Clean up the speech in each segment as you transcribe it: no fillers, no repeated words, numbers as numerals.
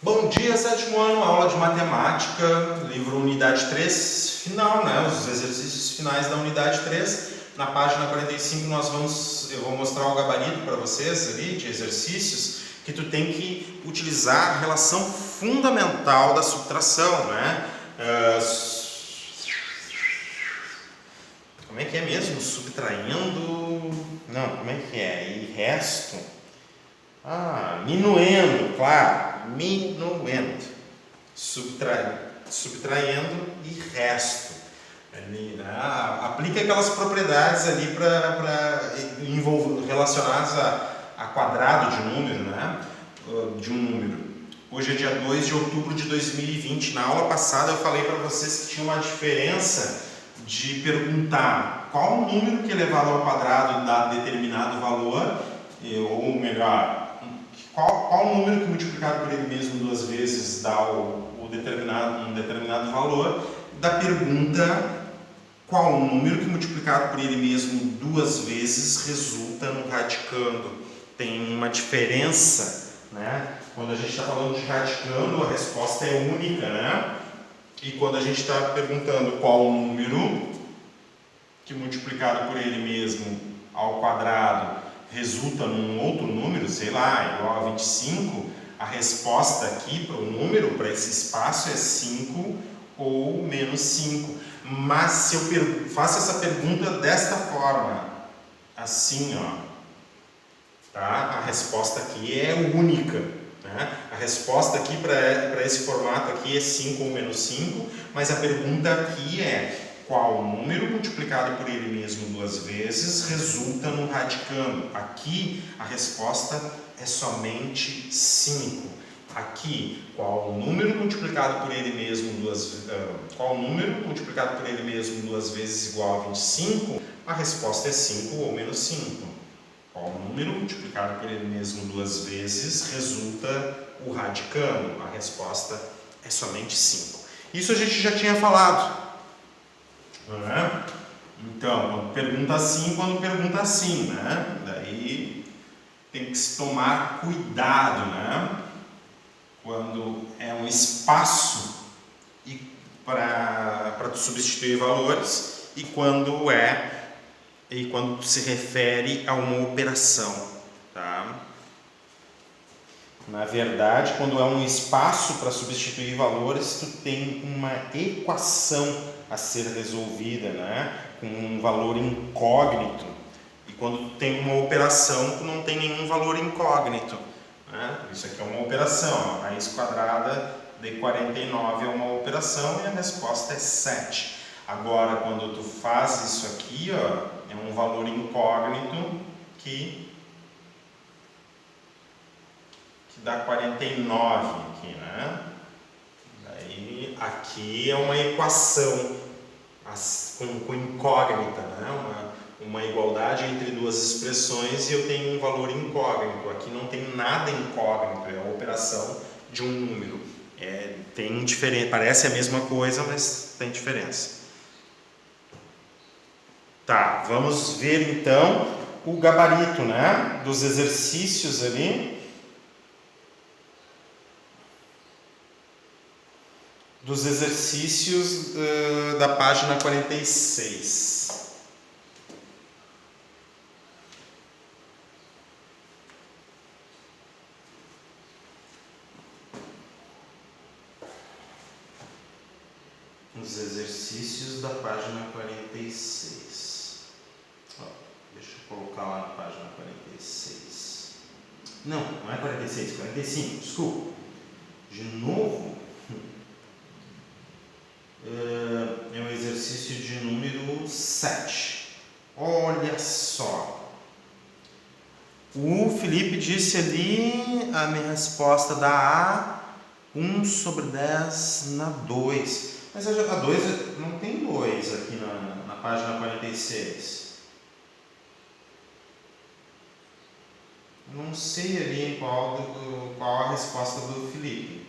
Bom dia, sétimo ano, aula de matemática, livro unidade 3, final, né? Os exercícios finais da unidade 3. Na página 45 eu vou mostrar o gabarito para vocês ali de exercícios que tu tem que utilizar a relação fundamental da subtração, né? Como é que é mesmo? Subtraindo... Não, como é que é? E resto? Minuendo, claro, minuendo, subtraindo e resto. Aplica aquelas propriedades ali relacionadas a quadrado de número, né? De um número. Hoje é dia 2 de outubro de 2020. Na aula passada eu falei para vocês que tinha uma diferença de perguntar qual número que elevado ao quadrado dá determinado valor, ou melhor, qual número que multiplicado por ele mesmo duas vezes dá um determinado valor, da pergunta qual número que multiplicado por ele mesmo duas vezes resulta no radicando. Tem uma diferença, né? Quando a gente está falando de radicando, a resposta é única, né? E quando a gente está perguntando qual número que multiplicado por ele mesmo ao quadrado resulta num outro número, sei lá, igual a 25, a resposta aqui para o número, para esse espaço, é 5 ou menos 5. Mas se eu faço essa pergunta desta forma, assim, ó, tá? A resposta aqui é única, né? A resposta aqui para esse formato aqui é 5 ou menos 5, mas a pergunta aqui é qual número multiplicado por ele mesmo duas vezes resulta no radicando. Aqui a resposta é somente 5. Aqui, qual número multiplicado por ele mesmo duas vezes igual a 25? A resposta é 5 ou menos 5. Qual número multiplicado por ele mesmo duas vezes resulta o radicando? A resposta é somente 5. Isso a gente já tinha falado. Né? Então, quando pergunta assim, né? Daí tem que se tomar cuidado, né? Quando é um espaço para substituir valores e quando se refere a uma operação, tá? Na verdade, quando é um espaço para substituir valores, tu tem uma equação a ser resolvida, né? Com um valor incógnito. E quando tu tem uma operação, tu não tem nenhum valor incógnito, né? Isso aqui é uma operação. A raiz quadrada de 49 é uma operação e a resposta é 7. Agora, quando tu faz isso aqui, ó, é um valor incógnito que dá 49 aqui, né? Daí, aqui é uma equação com incógnita, né? Uma igualdade entre duas expressões e eu tenho um valor incógnito. Aqui não tem nada incógnito, é a operação de um número. Tem diferença, parece a mesma coisa, mas tem diferença. Tá, vamos ver então o gabarito, né? Dos exercícios ali. Dos exercícios da página 46. Os exercícios da página 46. Ó, deixa eu colocar lá na página 46. Não é 46, 45, desculpa. De novo. É o exercício de número 7. Olha só. O Felipe disse ali, a minha resposta dá A 1 sobre 10 na 2. Mas a 2 não tem 2 aqui na página 46. Não sei ali qual a resposta do Felipe.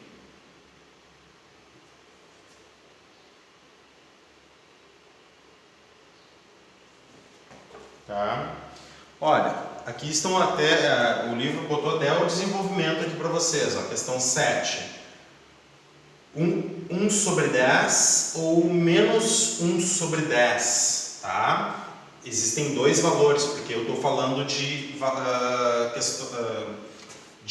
Tá? Olha, aqui estão até, o livro botou até o desenvolvimento aqui para vocês, a questão 7. 1 sobre 10 ou menos 1 sobre 10, tá? Existem dois valores, porque eu estou falando de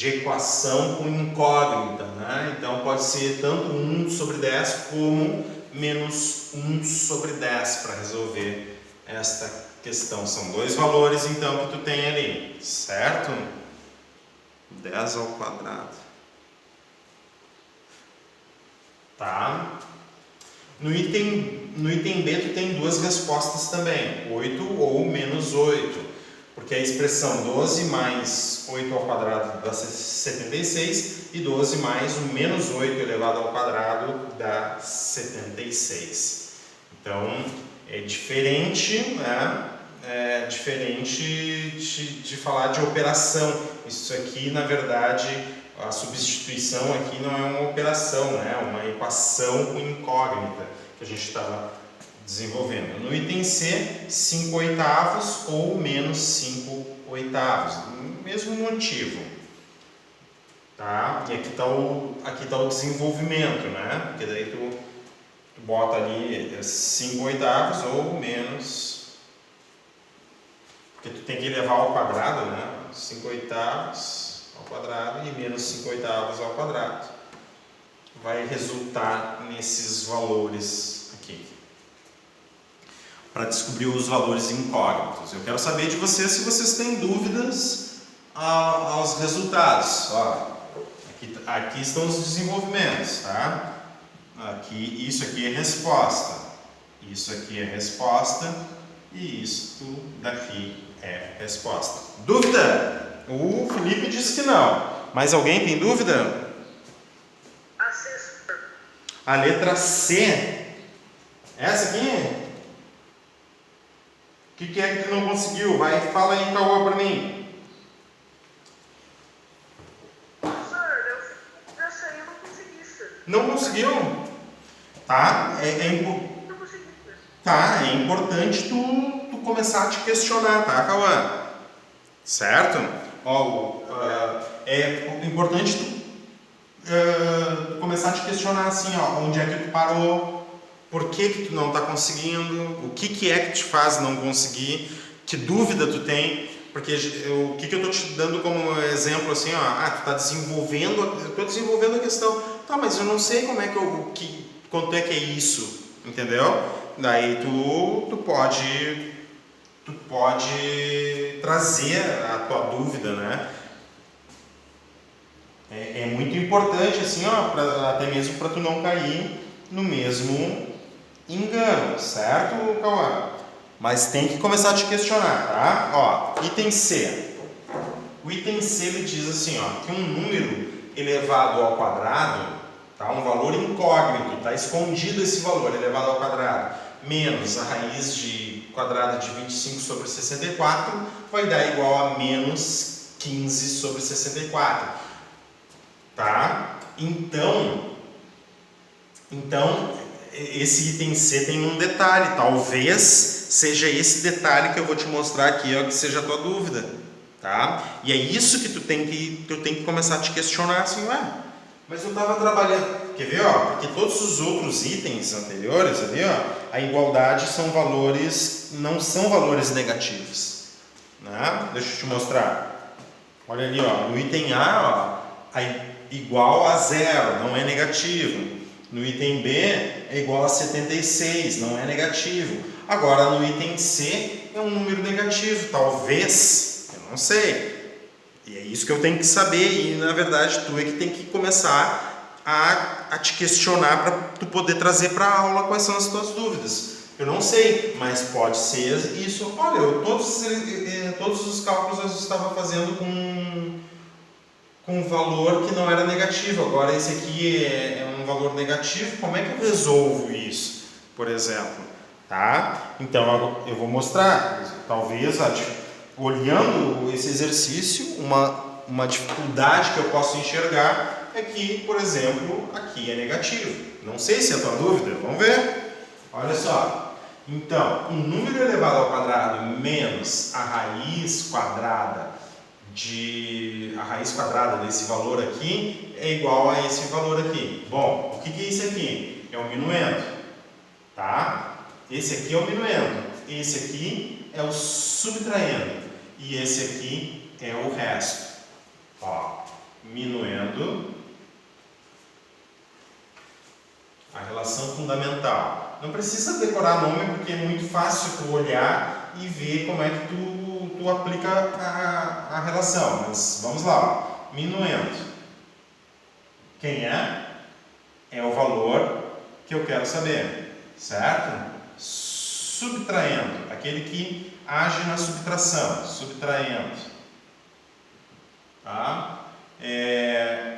equação com incógnita, né? Então pode ser tanto 1 sobre 10 como menos 1 sobre 10 para resolver esta questão. São dois valores então que tu tem ali, certo? 10 ao quadrado. Tá? No item B tu tem duas respostas também, 8 ou menos 8, porque a expressão 12 mais 8 ao quadrado dá 76 e 12 mais o menos 8 elevado ao quadrado dá 76. Então é diferente, né? É diferente de falar de operação. Isso aqui, na verdade, a substituição aqui não é uma operação, né? É uma equação com incógnita que a gente estava desenvolvendo. No item C, 5 oitavos ou menos 5 oitavos. Mesmo motivo. Tá? E aqui está o desenvolvimento, né? Porque daí tu bota ali 5 oitavos ou menos... Porque tu tem que elevar ao quadrado, né? 5 oitavos ao quadrado e menos 5 oitavos ao quadrado. Vai resultar nesses valores aqui. Para descobrir os valores incógnitos. Eu quero saber de vocês se vocês têm dúvidas aos resultados. Ó, aqui estão os desenvolvimentos, tá? Isso aqui é resposta. Isso aqui é resposta. E isto daqui é resposta. Dúvida? O Felipe disse que não. Mas alguém tem dúvida? A letra C. Essa aqui? O que é que tu não conseguiu? Vai, fala aí, Cauã, para mim. Professor, essa aí eu não consegui, sir. Não conseguiu? Tá? Não consegui, sir. Tá, é importante tu começar a te questionar, tá, Cauã? Certo? Ó, é importante tu começar a te questionar assim, ó, onde é que tu parou, por que tu não está conseguindo, o que é que te faz não conseguir, que dúvida tu tem, porque o que eu estou te dando como exemplo assim, ó, tu está desenvolvendo, eu estou desenvolvendo a questão, tá, mas eu não sei como é quanto é que é isso, entendeu? Daí tu pode trazer a tua dúvida, né? É muito importante assim, ó, até mesmo para tu não cair no mesmo engano, certo, Cauã? Mas tem que começar a te questionar, tá? Ó, item C. O item C ele diz assim, ó, que um número elevado ao quadrado, tá? Um valor incógnito, tá escondido esse valor elevado ao quadrado, menos a raiz quadrada de 25 sobre 64 vai dar igual a menos 15 sobre 64. Tá? Então, esse item C tem um detalhe, talvez seja esse detalhe que eu vou te mostrar aqui, ó, que seja a tua dúvida, tá? E é isso que tu tem que começar a te questionar assim, mas eu estava trabalhando, quer ver, ó? Porque todos os outros itens anteriores ali, ó, a igualdade não são valores negativos, né? Deixa eu te mostrar. Olha ali, ó, no item A, ó, igual a 0, não é negativo. No item B é igual a 76, não é negativo. Agora no item C é um número negativo, talvez, eu não sei. E é isso que eu tenho que saber e na verdade tu é que tem que começar a te questionar para tu poder trazer para a aula quais são as tuas dúvidas. Eu não sei, mas pode ser isso. Olha, todos os cálculos eu estava fazendo com um valor que não era negativo. Agora esse aqui é um valor negativo. Como é que eu resolvo isso, por exemplo? Tá? Então eu vou mostrar, talvez olhando esse exercício, uma dificuldade que eu posso enxergar é que, por exemplo, aqui é negativo. Não sei se é a tua dúvida, vamos ver. Olha só. Então, um número elevado ao quadrado menos a raiz quadrada desse valor aqui é igual a esse valor aqui. Bom, o que é isso aqui? É o minuendo, tá? Esse aqui é o minuendo, esse aqui é o subtraindo e esse aqui é o resto. Ó, minuendo, a relação fundamental. Não precisa decorar nome porque é muito fácil tu olhar e ver como é que tu aplica a relação. Mas vamos lá, ó. Minuendo. Quem é? É o valor que eu quero saber, certo? Subtraindo, aquele que age na subtração, subtraindo. Tá?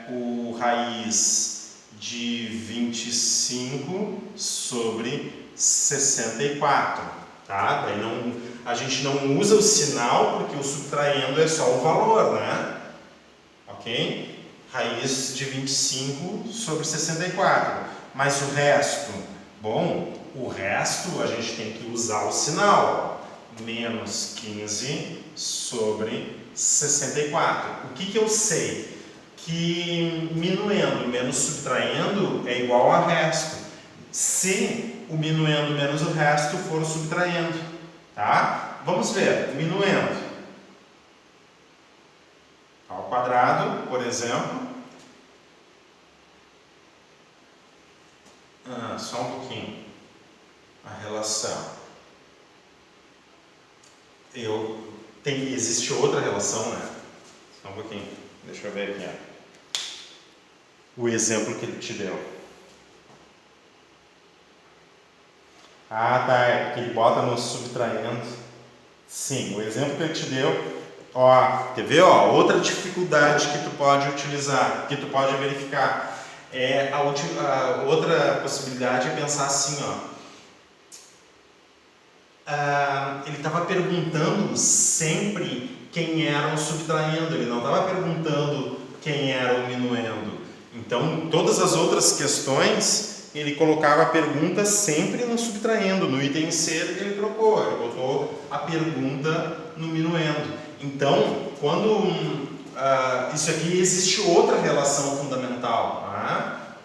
O raiz de 25 sobre 64, tá? Daí a gente não usa o sinal porque o subtraindo é só o valor, né? Ok? Raiz de 25 sobre 64. Mas o resto? Bom, o resto a gente tem que usar o sinal. Menos 15 sobre 64. O que eu sei? Que minuendo menos subtraindo é igual a resto. Se o minuendo menos o resto for o subtraindo, tá? Vamos ver, minuendo ao quadrado, por exemplo. Só um pouquinho. A relação. Existe outra relação, né? Só um pouquinho. Deixa eu ver aqui. O exemplo que ele te deu. Tá. É porque ele bota no subtraindo. Sim, o exemplo que ele te deu. Ó, quer ver? Ó, outra dificuldade que tu pode utilizar, que tu pode verificar. A outra possibilidade é pensar assim, ó. Ele estava perguntando sempre quem era o subtraindo, ele não estava perguntando quem era o minuendo. Então, todas as outras questões, ele colocava a pergunta sempre no subtraindo. No item C ele trocou, ele botou a pergunta no minuendo. Então, quando isso aqui existe outra relação fundamental, tá?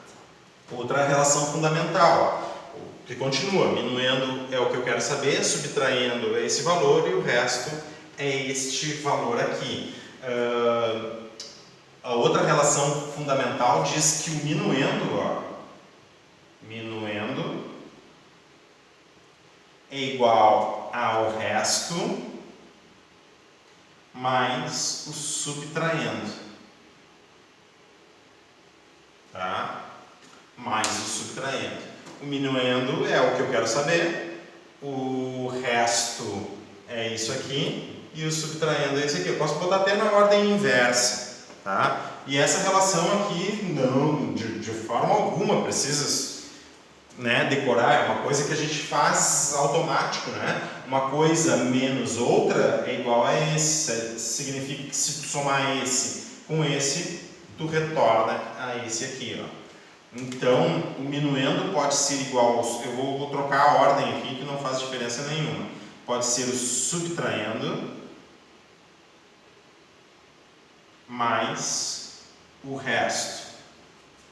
Outra relação fundamental, que continua, minuendo é o que eu quero saber, subtraindo é esse valor e o resto é este valor aqui. A outra relação fundamental diz que o minuendo é igual ao resto mais o subtraindo, tá? Mais o subtraindo. O minuendo é o que eu quero saber, o resto é isso aqui e o subtraindo é isso aqui. Eu posso botar até na ordem inversa, tá? E essa relação aqui não, de forma alguma precisa, né, decorar, é uma coisa que a gente faz automático, né? Uma coisa menos outra é igual a esse, significa que se tu somar esse com esse, tu retorna a esse aqui, ó. Então, o minuendo pode ser igual, eu vou trocar a ordem aqui que não faz diferença nenhuma. Pode ser o subtraindo mais o resto,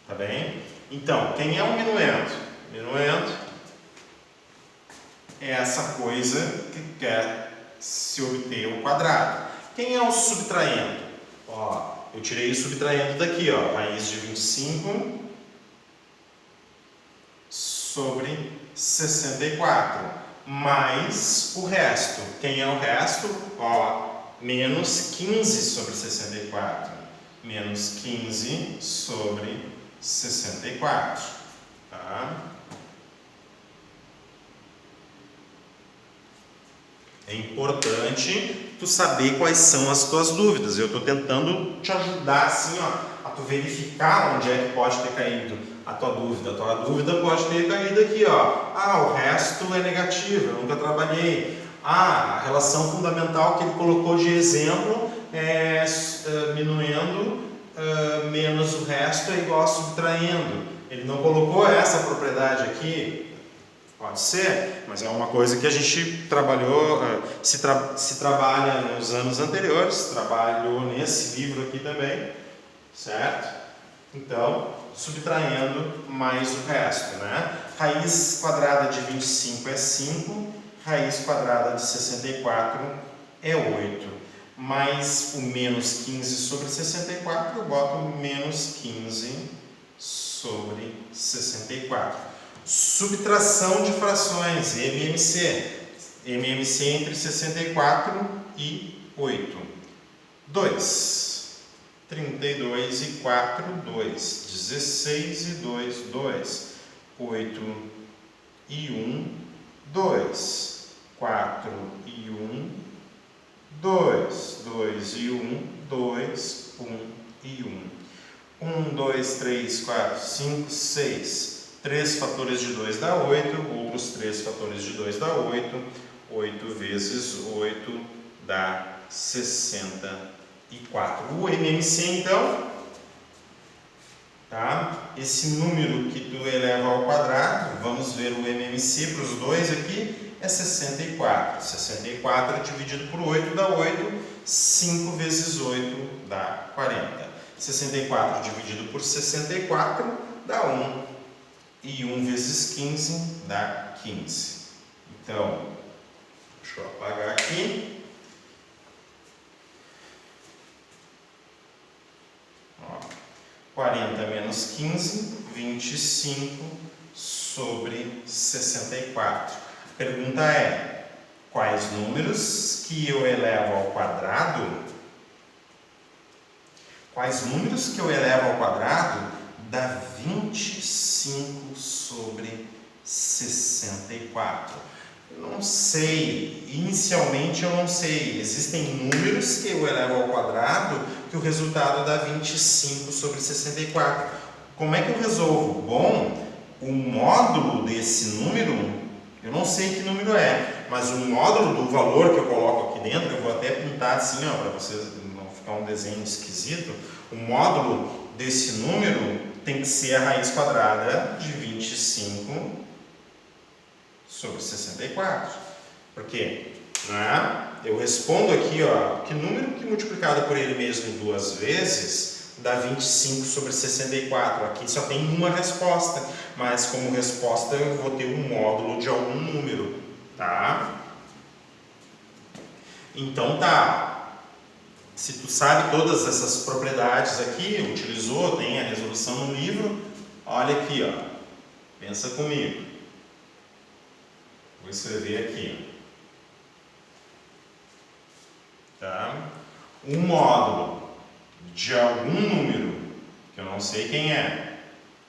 tá bem? Então, quem é o minuendo? Minuendo é essa coisa que quer se obter o quadrado. Quem é o subtraindo? Ó, eu tirei o subtraindo daqui, ó, raiz de 25 sobre 64, mais o resto. Quem é o resto? Ó, menos 15 sobre 64. Menos 15 sobre 64. Tá? É importante tu saber quais são as tuas dúvidas. Eu estou tentando te ajudar assim, ó, a tu verificar onde é que pode ter caído a tua dúvida. A tua dúvida pode ter caído aqui, ó. O resto é negativo, eu nunca trabalhei. A relação fundamental que ele colocou de exemplo é minuendo menos o resto é igual a subtraindo. Ele não colocou essa propriedade aqui. Pode ser, mas é uma coisa que a gente trabalhou, se trabalha nos anos anteriores, trabalhou nesse livro aqui também, certo? Então, subtraindo mais o resto, né? Raiz quadrada de 25 é 5, raiz quadrada de 64 é 8. Mais o menos 15 sobre 64, eu boto menos 15 sobre 64. Subtração de frações, MMC. MMC entre 64 e 8. 2. 32 e 4, 2. 16 e 2, 2. 8 e 1, 2. 4 e 1, 2. 2 e 1, 2. 1 e 1. 1, 2, 3, 4, 5, 6. 3 fatores de 2 dá 8. Outros 3 fatores de 2 dá 8. 8 vezes 8 dá 64. O MMC, então, tá? Esse número que tu eleva ao quadrado, vamos ver o MMC para os dois aqui, é 64. 64 dividido por 8 dá 8. 5 vezes 8 dá 40. 64 dividido por 64 dá 1. E 1 vezes 15 dá 15. Então, deixa eu apagar aqui. Ó, 40 menos 15, 25 sobre 64. A pergunta é, quais números que eu elevo ao quadrado? Quais números que eu elevo ao quadrado dá 25 sobre 64? Eu não sei, inicialmente eu não sei. Existem números que eu elevo ao quadrado que o resultado dá 25 sobre 64. Como é que eu resolvo? Bom, o módulo desse número, eu não sei que número é, mas o módulo do valor que eu coloco aqui dentro, eu vou até pintar assim, para vocês não ficar um desenho esquisito. O módulo desse número tem que ser a raiz quadrada de 25 sobre 64. Por quê? Eu respondo aqui, que número que multiplicado por ele mesmo duas vezes dá 25 sobre 64. Aqui só tem uma resposta, mas como resposta eu vou ter um módulo de algum número, tá? Então tá. Se tu sabe todas essas propriedades aqui, utilizou, tem a resolução no livro, olha aqui, pensa comigo. Vou escrever aqui. Tá? Um módulo de algum número, que eu não sei quem é,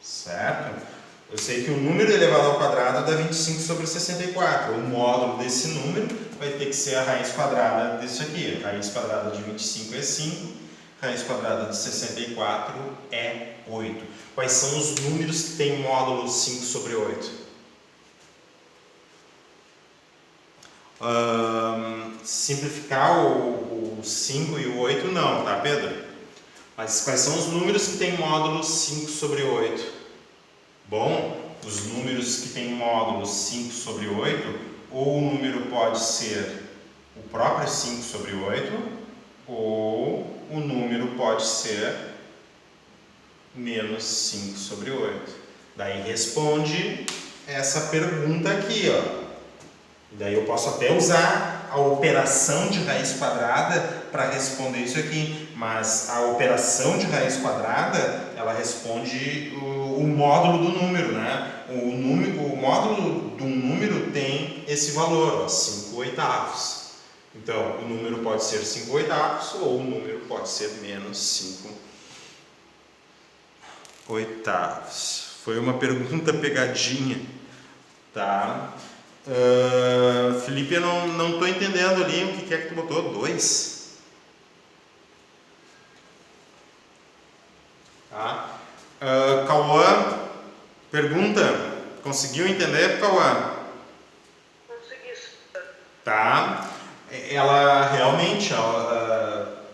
certo? Eu sei que o número elevado ao quadrado dá 25 sobre 64. O módulo desse número vai ter que ser a raiz quadrada disso aqui. A raiz quadrada de 25 é 5, raiz quadrada de 64 é 8. Quais são os números que têm módulo 5 sobre 8? Simplificar o 5 e o 8 não, tá, Pedro? Mas quais são os números que têm módulo 5 sobre 8? Bom, os números que têm módulo 5 sobre 8, ou o número pode ser o próprio 5 sobre 8, ou o número pode ser menos 5 sobre 8. Daí responde essa pergunta aqui, Daí eu posso até usar a operação de raiz quadrada para responder isso aqui, mas a operação de raiz quadrada, ela responde o módulo do número, né? O módulo de um número tem esse valor, 5 oitavos. Então, o número pode ser 5 oitavos ou o número pode ser menos 5 oitavos. Foi uma pergunta pegadinha, tá? Felipe, eu não estou entendendo ali o que é que tu botou. 2? Tá? Cauã, pergunta. Conseguiu entender, Cauã? Consegui. Tá. Ela realmente,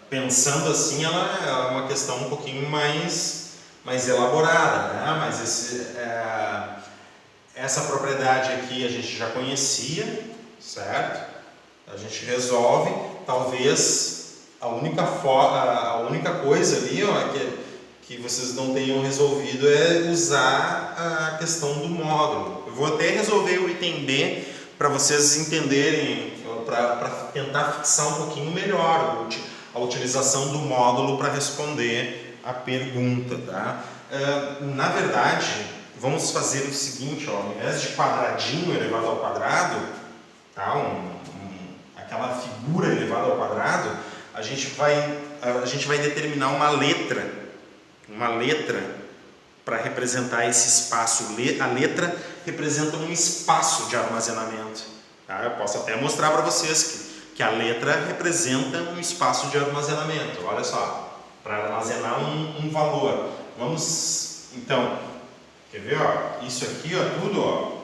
pensando assim, ela é uma questão um pouquinho mais elaborada, né? Mas essa propriedade aqui a gente já conhecia, certo? A gente resolve. Talvez a única coisa ali, que vocês não tenham resolvido é usar a questão do módulo. Eu vou até resolver o item B para vocês entenderem, para tentar fixar um pouquinho melhor a utilização do módulo para responder a pergunta, tá? Na verdade, vamos fazer o seguinte, ó, ao invés de quadradinho elevado ao quadrado, tá? Aquela figura elevada ao quadrado, a gente vai determinar uma letra para representar esse espaço. A letra representa um espaço de armazenamento. Tá? Eu posso até mostrar para vocês que a letra representa um espaço de armazenamento. Olha só, para armazenar um valor. Vamos, então, quer ver? Ó, isso aqui, ó, tudo, ó,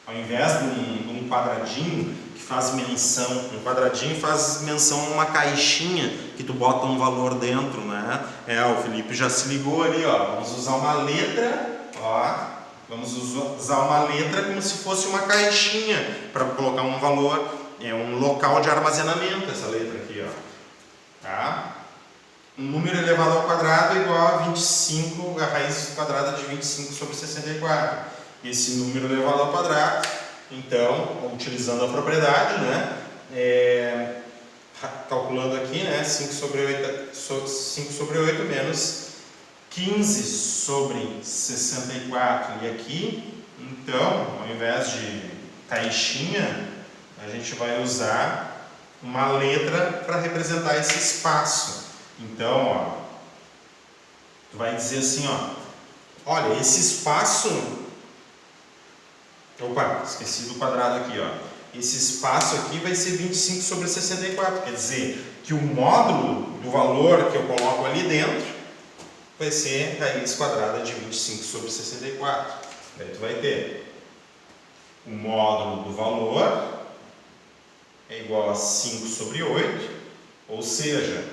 ao invés de um quadradinho que faz menção, um quadradinho faz menção a uma caixinha que tu bota um valor dentro, né? O Felipe já se ligou ali, ó. Vamos usar uma letra, ó. Vamos usar uma letra como se fosse uma caixinha para colocar um valor, um local de armazenamento essa letra aqui, ó. Tá? Um número elevado ao quadrado é igual a 25, a raiz quadrada de 25 sobre 64. Esse número elevado ao quadrado, então, utilizando a propriedade, né? Calculando aqui, né? 5 sobre 8 menos 15 sobre 64. E aqui, então, ao invés de caixinha, a gente vai usar uma letra para representar esse espaço. Então, ó, tu vai dizer assim, ó, olha, esse espaço... Opa, esqueci do quadrado aqui, ó. Esse espaço aqui vai ser 25 sobre 64, quer dizer que o módulo do valor que eu coloco ali dentro vai ser raiz quadrada de 25 sobre 64. Daí tu vai ter o módulo do valor é igual a 5 sobre 8, ou seja,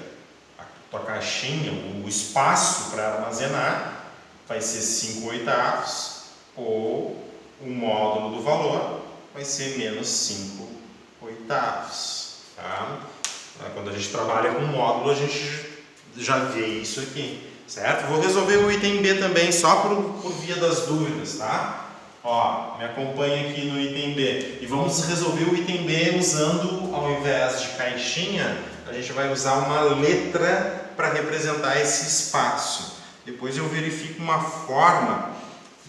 a tua caixinha, o espaço para armazenar vai ser 5 oitavos, ou o módulo do valor vai ser menos 5 oitavos. Tá? Quando a gente trabalha com módulo, a gente já vê isso aqui, certo? Vou resolver o item B também, só por via das dúvidas, tá? Ó, me acompanha aqui no item B. E vamos resolver o item B usando, ao invés de caixinha, a gente vai usar uma letra para representar esse espaço. Depois eu verifico uma forma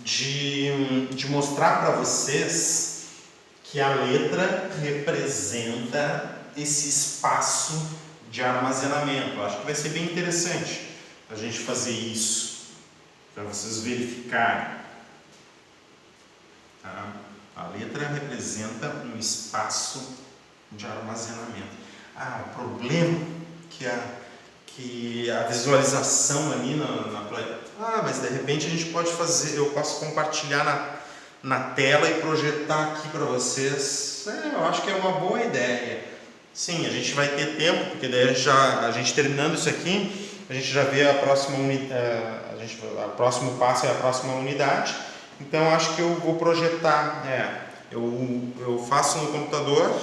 de mostrar para vocês que a letra representa esse espaço de armazenamento. Eu acho que vai ser bem interessante a gente fazer isso, para vocês verificarem. Tá? A letra representa um espaço de armazenamento. O problema que a visualização ali na planilha. Mas de repente a gente pode fazer, eu posso compartilhar na tela e projetar aqui para vocês. Eu acho que é uma boa ideia. Sim, a gente vai ter tempo, porque daí a gente terminando isso aqui, a gente já vê a próxima o próximo passo é a próxima unidade. Então acho que eu vou projetar. Eu faço no computador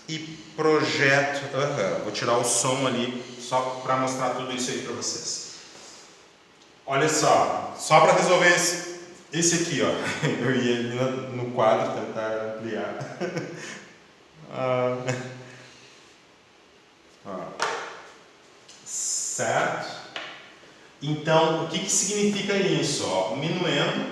e projeto. Vou tirar o som ali só para mostrar tudo isso aí para vocês. Olha só para resolver esse aqui, ó. Eu ia ali no quadro tentar ampliar. Certo? Então, o que significa isso? Ó, o minuendo,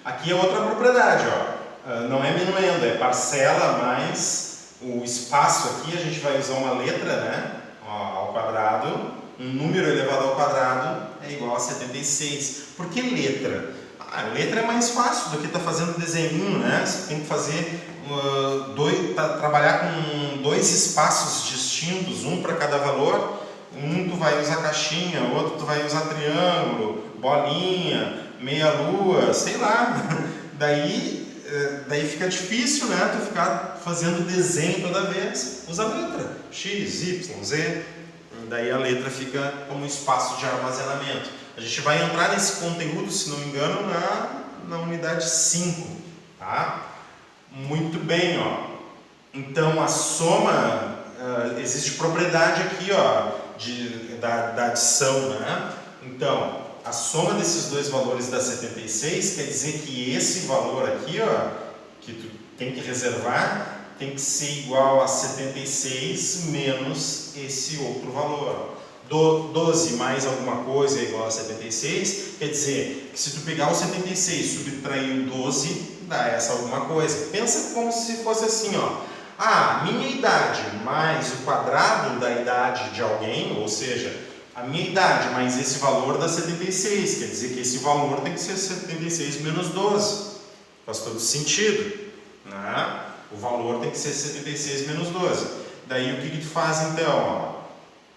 aqui é outra propriedade, ó. Não é minuendo, é parcela mais o espaço aqui, a gente vai usar uma letra, né? Ao quadrado, um número elevado ao quadrado é igual a 76. Por que letra? A letra é mais fácil do que estar fazendo desenho, né? Você tem que fazer trabalhar com dois espaços distintos, um para cada valor. Um tu vai usar caixinha, outro tu vai usar triângulo, bolinha, meia lua, sei lá. Daí fica difícil, né? Tu ficar fazendo desenho toda vez. Usa a letra, X, Y, Z. Daí a letra fica como espaço de armazenamento. A gente vai entrar nesse conteúdo, se não me engano, na unidade 5, tá? Muito bem, ó. Então a soma, existe propriedade aqui, ó, da adição, né? Então, a soma desses dois valores dá 76, quer dizer que esse valor aqui, ó, que tu tem que reservar, tem que ser igual a 76 menos esse outro valor. 12 mais alguma coisa é igual a 76, quer dizer que se tu pegar o 76 e subtrair o 12, dá essa alguma coisa. Pensa como se fosse assim, ó. Minha idade mais o quadrado da idade de alguém, ou seja, a minha idade mais esse valor dá 76, quer dizer que esse valor tem que ser 76 menos 12. Faz todo sentido, né? O valor tem que ser 76 menos 12. Daí o que tu faz então? Ó?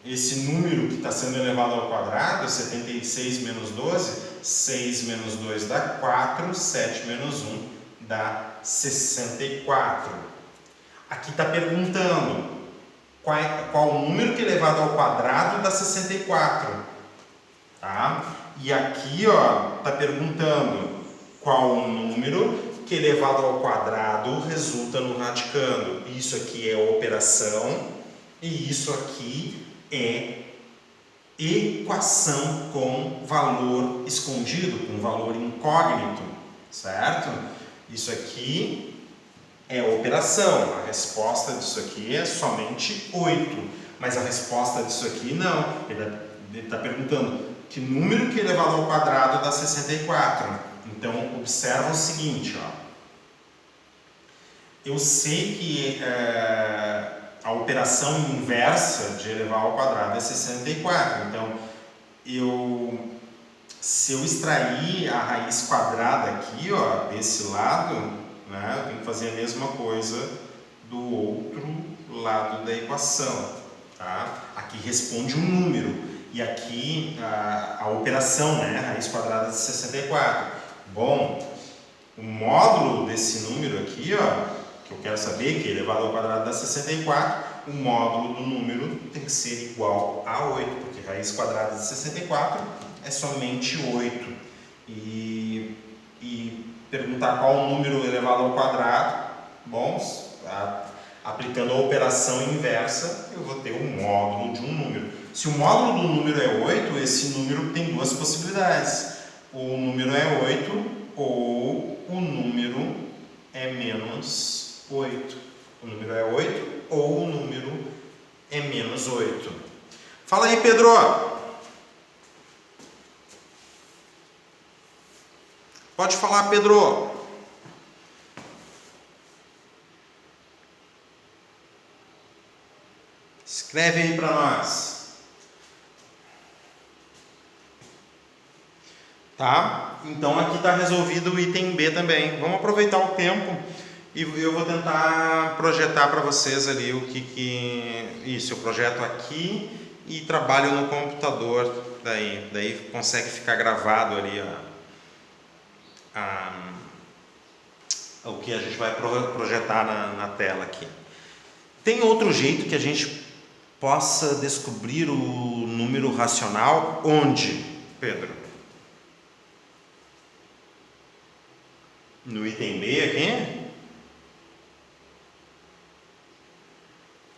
Esse número que está sendo elevado ao quadrado, 76 menos 12, 6 menos 2 dá 4, 7 menos 1 dá 64. Aqui está perguntando qual o número que elevado ao quadrado dá 64. Tá? E aqui está perguntando qual o número que elevado ao quadrado resulta no radicando. Isso aqui é operação e isso aqui é equação com valor escondido, com valor incógnito, certo? Isso aqui é operação, a resposta disso aqui é somente 8, mas a resposta disso aqui não, ele está perguntando que número que elevado ao quadrado dá 64. Então, observa o seguinte, ó. Eu sei que a operação inversa de elevar ao quadrado é 64. Então, se eu extrair a raiz quadrada aqui, ó, desse lado, né, eu tenho que fazer a mesma coisa do outro lado da equação. Tá? Aqui responde um número. E aqui a operação, né, raiz quadrada de 64. Bom, o módulo desse número aqui, ó, que eu quero saber, que elevado ao quadrado dá 64, o módulo do número tem que ser igual a 8, porque raiz quadrada de 64 é somente 8. E perguntar qual o número elevado ao quadrado, bom, aplicando a operação inversa, eu vou ter o módulo de um número. Se o módulo do número é 8, esse número tem duas possibilidades. O número é 8 ou o número é menos 8. O número é 8 ou o número é menos 8. Fala aí, Pedro. Pode falar, Pedro. Escreve aí para nós. Tá? Então aqui está resolvido o item B também. Vamos aproveitar o tempo e eu vou tentar projetar para vocês ali o que... Isso, eu projeto aqui e trabalho no computador. Daí consegue ficar gravado ali o que a gente vai projetar na tela aqui. Tem outro jeito que a gente possa descobrir o número racional? Onde, Pedro? No item B aqui?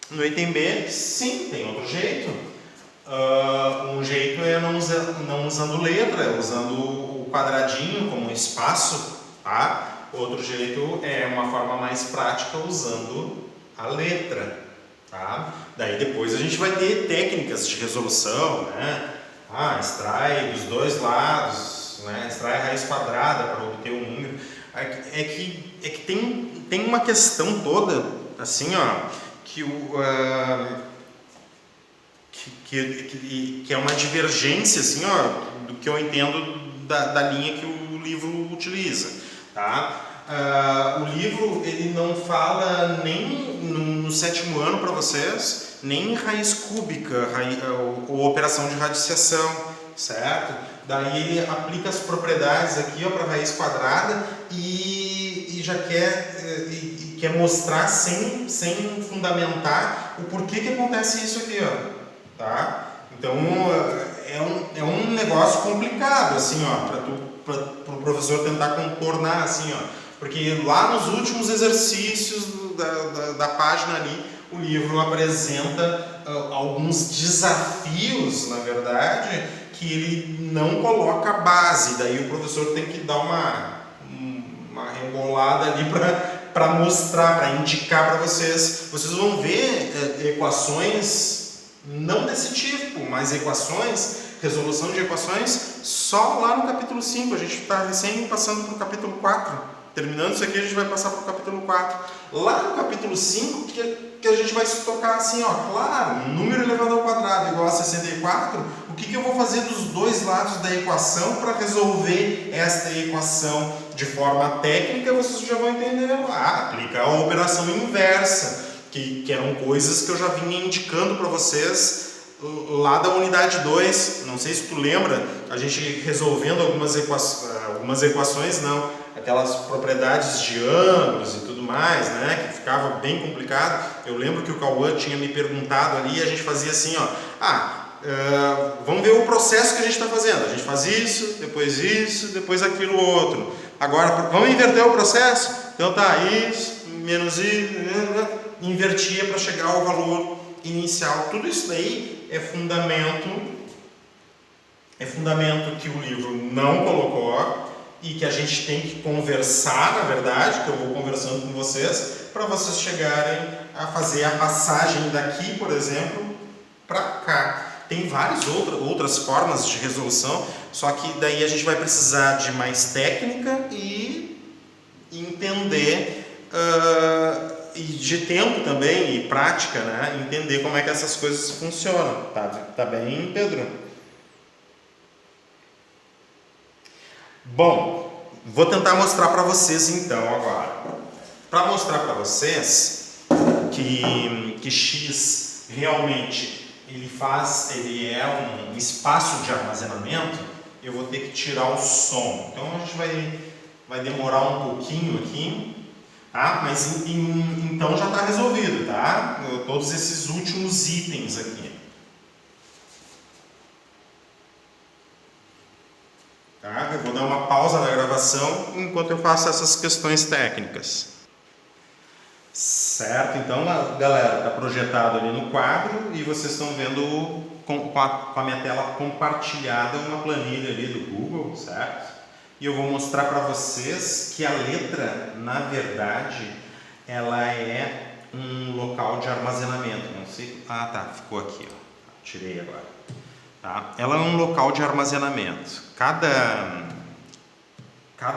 No item B, sim, tem outro jeito. Um jeito é não usando letra, usando o quadradinho como espaço, tá? Outro jeito é uma forma mais prática usando a letra, tá? Daí depois a gente vai ter técnicas de resolução, né? Extrai dos dois lados, né? Extrai a raiz quadrada para obter o número. É que tem uma questão toda, assim, ó, que é uma divergência, assim, ó, do que eu entendo da linha que o livro utiliza, tá? O livro ele não fala nem no 7º ano para vocês, nem raiz cúbica ou operação de radiciação, certo? Daí ele aplica as propriedades aqui para raiz quadrada e já quer mostrar sem fundamentar o porquê que acontece isso aqui, ó, tá? Então é um negócio complicado, assim, ó, para o professor tentar contornar, assim, ó, porque lá nos últimos exercícios da página ali, o livro apresenta alguns desafios, na verdade, que ele não coloca a base, daí o professor tem que dar uma rebolada ali para mostrar, para indicar para vocês. Vocês vão ver equações não desse tipo, mas resolução de equações só lá no capítulo 5. A gente está recém passando para o capítulo 4. Terminando isso aqui, a gente vai passar para o capítulo 4. Lá no capítulo 5, que a gente vai se tocar assim, ó, claro, número elevado ao quadrado igual a 64, o que eu vou fazer dos dois lados da equação para resolver esta equação de forma técnica? Vocês já vão entender. Aplicar a operação inversa, que eram coisas que eu já vinha indicando para vocês lá da unidade 2. Não sei se tu lembra, a gente resolvendo algumas equações, não, aquelas propriedades de ângulos e tudo mais, né, que ficava bem complicado. Eu lembro que o Cauã tinha me perguntado ali e a gente fazia assim, ó, vamos ver o processo que a gente está fazendo. A gente faz isso, depois aquilo outro. Agora, vamos inverter o processo? Então tá, isso, menos isso, invertia para chegar ao valor inicial. Tudo isso daí é fundamento que o livro não colocou e que a gente tem que conversar, na verdade, que eu vou conversando com vocês, para vocês chegarem a fazer a passagem daqui, por exemplo, para cá. Tem várias outras formas de resolução, só que daí a gente vai precisar de mais técnica e entender, e de tempo também, e prática, né? Entender como é que essas coisas funcionam. Tá bem, Pedro? Bom, vou tentar mostrar para vocês então agora. Para mostrar para vocês que x realmente ele é um espaço de armazenamento, eu vou ter que tirar o som. Então a gente vai demorar um pouquinho aqui, tá? Mas então já está resolvido, tá? Todos esses últimos itens aqui. Tá? Eu vou dar uma pausa na gravação enquanto eu faço essas questões técnicas. Certo? Então, galera, está projetado ali no quadro e vocês estão vendo com a minha tela compartilhada uma planilha ali do Google, certo? E eu vou mostrar para vocês que a letra, na verdade, ela é um local de armazenamento. Não sei... ficou aqui, ó. Tirei agora. Tá? Ela é um local de armazenamento. Cada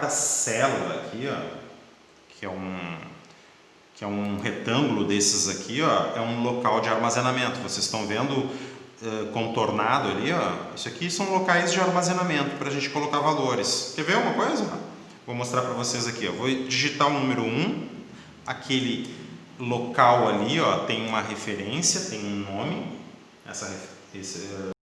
célula aqui, ó, que é um retângulo desses aqui, ó, é um local de armazenamento. Vocês estão vendo contornado ali, ó. Isso aqui são locais de armazenamento para a gente colocar valores. Quer ver uma coisa? Vou mostrar para vocês aqui, ó. Vou digitar o número 1, aquele local ali, ó, tem uma referência, tem um nome. Esse